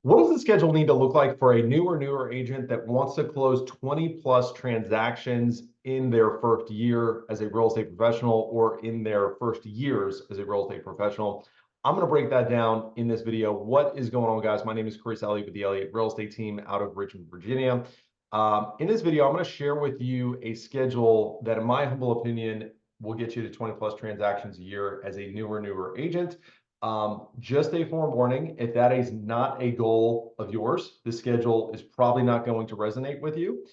What does the schedule need to look like for a newer agent that wants to close 20 plus transactions in their first year as a real estate professional or in their first years as a real estate professional? I'm going to break that down in this video. What is going on, guys? My name is Chris Elliott with the Elliott Real Estate Team out of Richmond, Virginia. In this video, I'm going to share with you a schedule that, in my humble opinion, will get you to 20 plus transactions a year as a newer agent. Just a forewarning, if that is not a goal of yours, this schedule is probably not going to resonate with you.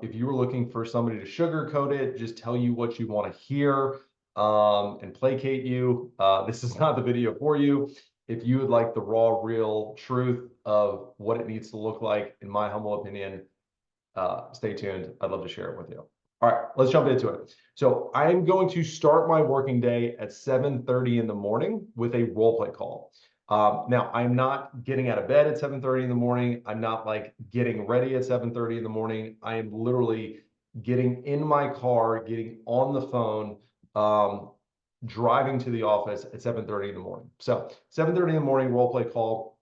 If you were looking for somebody to sugarcoat it, just tell you what you want to hear, and placate you, this is not the video for you. If you would like the raw, real truth of what it needs to look like, in my humble opinion, stay tuned. I'd love to share it with you. All right, let's jump into it. So I'm going to start my working day at 7:30 in the morning with a role play call. Now, I'm not getting out of bed at 7:30 in the morning. I'm not like getting ready at 7:30 in the morning. I am literally getting in my car, getting on the phone, driving to the office at 7:30 in the morning. So 7:30 in the morning, role play call.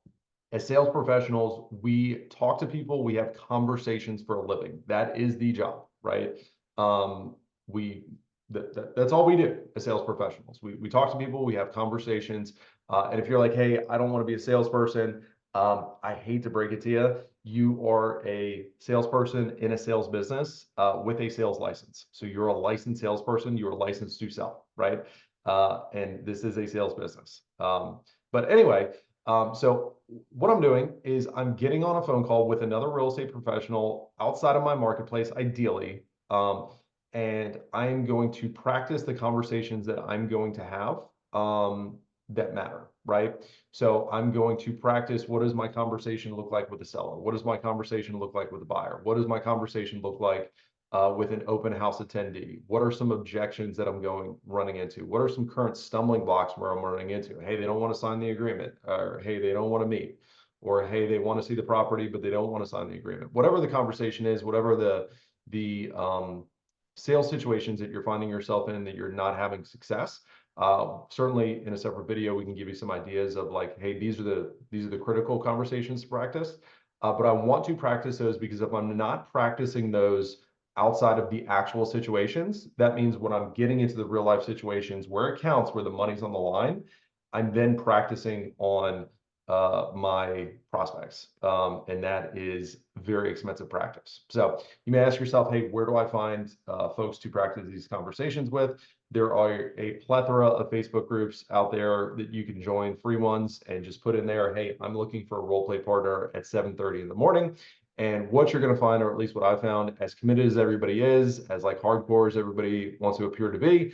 As sales professionals, we talk to people, we have conversations for a living. That is the job, right? Um, we that's all we do as sales professionals. We talk to people, we have conversations. And if you're like, hey, I don't want to be a salesperson, I hate to break it to you, you are a salesperson in a sales business with a sales license. So you're a licensed salesperson, you're licensed to sell, right? And this is a sales business. But anyway, so what I'm doing is I'm getting on a phone call with another real estate professional outside of my marketplace, ideally. And I'm going to practice the conversations that I'm going to have that matter, right? So I'm going to practice, what does my conversation look like with the seller? What does my conversation look like with the buyer? What does my conversation look like with an open house attendee? What are some objections that I'm running into? What are some current stumbling blocks where I'm running into? Hey, they don't want to sign the agreement, or hey, they don't want to meet, or hey, they want to see the property, but they don't want to sign the agreement. Whatever the conversation is, whatever the sales situations that you're finding yourself in that you're not having success. Certainly in a separate video, we can give you some ideas of like, hey, these are the critical conversations to practice. But I want to practice those because if I'm not practicing those outside of the actual situations, that means when I'm getting into the real life situations where it counts, where the money's on the line, I'm then practicing on my prospects. And that is very expensive practice. So you may ask yourself, hey, where do I find folks to practice these conversations with? There are a plethora of Facebook groups out there that you can join, free ones, and just put in there, hey, I'm looking for a role play partner at 7:30 in the morning. And what you're going to find, or at least what I found, as committed as everybody is, as like hardcore as everybody wants to appear to be,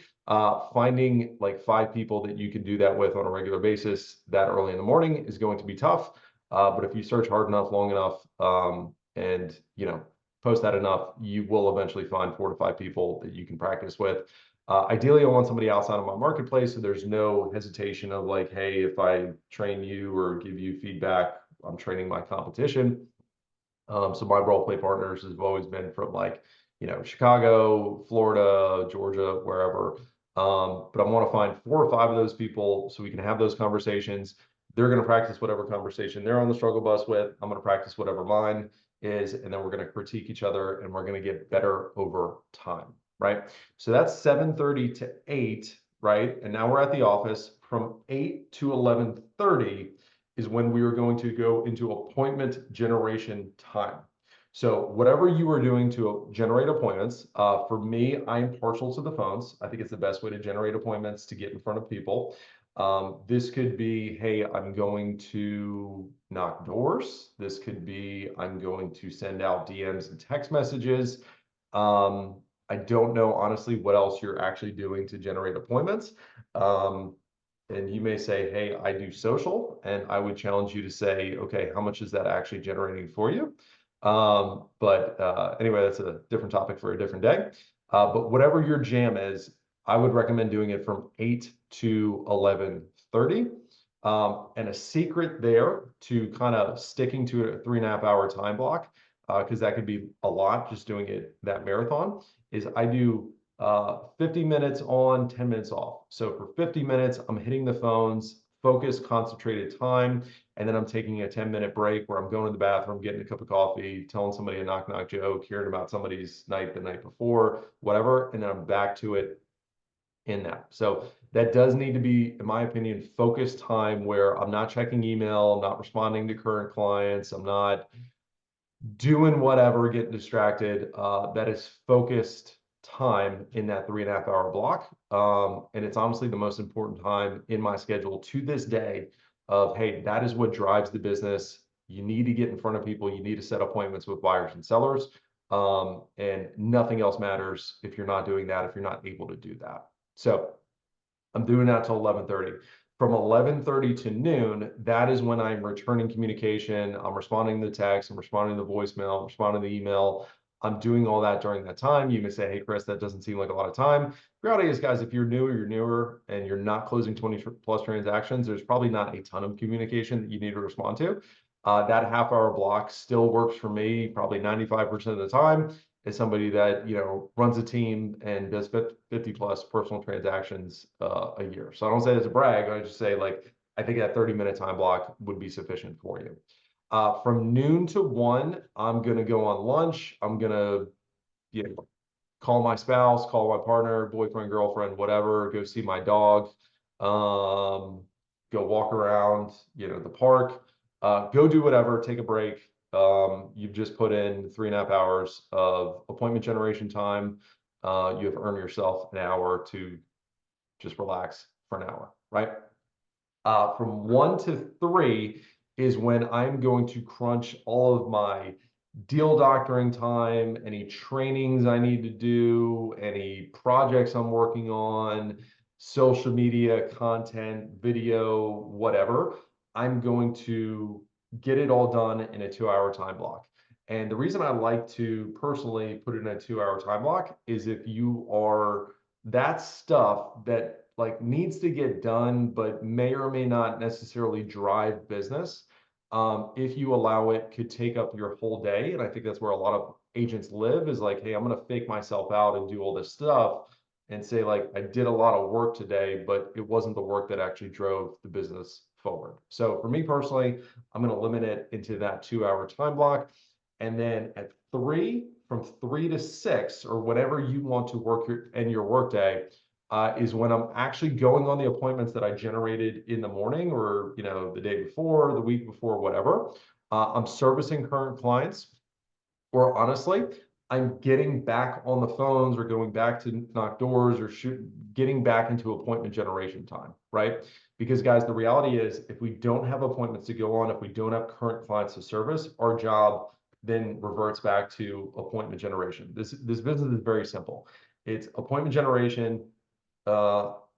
finding like 5 people that you can do that with on a regular basis that early in the morning is going to be tough. But if you search hard enough, long enough, and post that enough, you will eventually find 4 to 5 people that you can practice with. Ideally, I want somebody outside of my marketplace, so there's no hesitation of like, hey, if I train you or give you feedback, I'm training my competition. So my role play partners have always been from like, Chicago, Florida, Georgia, wherever. But I want to find 4 or 5 of those people so we can have those conversations. They're going to practice whatever conversation they're on the struggle bus with. I'm going to practice whatever mine is, and then we're going to critique each other and we're going to get better over time, right? So that's 7:30 to 8, right? And now we're at the office from 8 to 11:30 is when we are going to go into appointment generation time. So whatever you are doing to generate appointments, for me, I'm partial to the phones. I think it's the best way to generate appointments to get in front of people. This could be, hey, I'm going to knock doors. This could be, I'm going to send out DMs and text messages. I don't know, honestly, what else you're actually doing to generate appointments. And you may say, hey, I do social, and I would challenge you to say, okay, how much is that actually generating for you? But anyway, that's a different topic for a different day. But whatever your jam is, I would recommend doing it from 8 to 11:30. And a secret there to kind of sticking to a 3.5 hour time block, because that could be a lot just doing it that marathon, is I do 50 minutes on, 10 minutes off. So for 50 minutes, I'm hitting the phones, focused, concentrated time. and then I'm taking a 10-minute break where I'm going to the bathroom, getting a cup of coffee, telling somebody a knock joke, hearing about somebody's night the night before, whatever, and then I'm back to it in that. So that does need to be, in my opinion, focused time where I'm not checking email, I'm not responding to current clients, I'm not doing whatever, getting distracted. That is focused time in that 3.5 hour block. And it's honestly the most important time in my schedule to this day of, hey, that is what drives the business. You need to get in front of people. You need to set appointments with buyers and sellers. And nothing else matters if you're not doing that, if you're not able to do that. So I'm doing that till 11:30. From 11:30 to noon, that is when I'm returning communication. I'm responding to text, I'm responding to voicemail, I'm responding to email. I'm doing all that during that time. You may say, hey, Chris, that doesn't seem like a lot of time. The reality is, guys, if you're newer and you're not closing 20 plus transactions, there's probably not a ton of communication that you need to respond to. That half-hour block still works for me probably 95% of the time as somebody that, you know, runs a team and does 50 plus personal transactions a year. So I don't say it's a brag. I just say, like, I think that 30-minute time block would be sufficient for you. From noon to 1, I'm going to go on lunch. I'm going to, you know, call my spouse, call my partner, boyfriend, girlfriend, whatever, go see my dog, go walk around, you know, the park, go do whatever, take a break. You've just put in 3.5 hours of appointment generation time. You have earned yourself an hour to just relax for an hour, right? From 1 to 3 is when I'm going to crunch all of my deal doctoring time, any trainings I need to do, any projects I'm working on, social media content, video, whatever. I'm going to get it all done in a 2-hour time block. And the reason I like to personally put it in a 2-hour time block is if you are that stuff that like needs to get done, but may or may not necessarily drive business, if you allow it, could take up your whole day. And I think that's where a lot of agents live, is like, hey, I'm going to fake myself out and do all this stuff and say, like, I did a lot of work today, but it wasn't the work that actually drove the business forward. So for me personally, I'm going to limit it into that 2-hour time block. And then at 3, from 3 to 6, or whatever you want to work your work day, is when I'm actually going on the appointments that I generated in the morning, or, you know, the day before, the week before, whatever. I'm servicing current clients, or honestly, I'm getting back on the phones or going back to knock doors or getting back into appointment generation time, right? Because, guys, the reality is, if we don't have appointments to go on, if we don't have current clients to service, our job then reverts back to appointment generation. This business is very simple. It's appointment generation,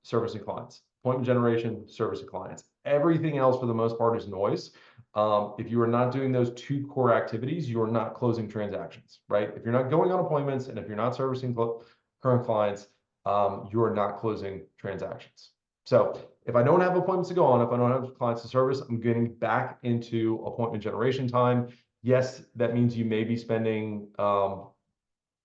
servicing clients, appointment generation, servicing clients. Everything else, for the most part, is noise. If you are not doing those 2 core activities, you are not closing transactions, right? If you're not going on appointments and if you're not servicing current clients, you are not closing transactions. So if I don't have appointments to go on, if I don't have clients to service, I'm getting back into appointment generation time. Yes, that means you may be spending 5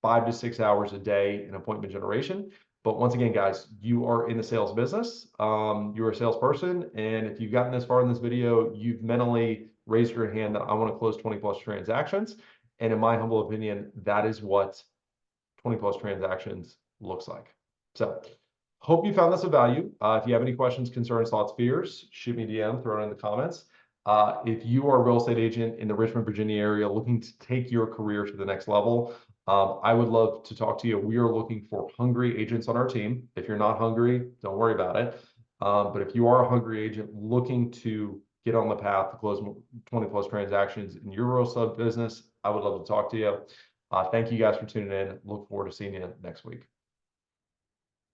to 6 hours a day in appointment generation. But once again, guys, you are in the sales business. You're a salesperson. And if you've gotten this far in this video, you've mentally raised your hand that I want to close 20 plus transactions. And in my humble opinion, that is what 20 plus transactions looks like. So hope you found this of value. If you have any questions, concerns, thoughts, fears, shoot me a DM, throw it in the comments. If you are a real estate agent in the Richmond, Virginia area looking to take your career to the next level, I would love to talk to you. We are looking for hungry agents on our team. If you're not hungry, don't worry about it. But if you are a hungry agent looking to get on the path to close 20 plus transactions in your real estate business, I would love to talk to you. Thank you guys for tuning in. Look forward to seeing you next week.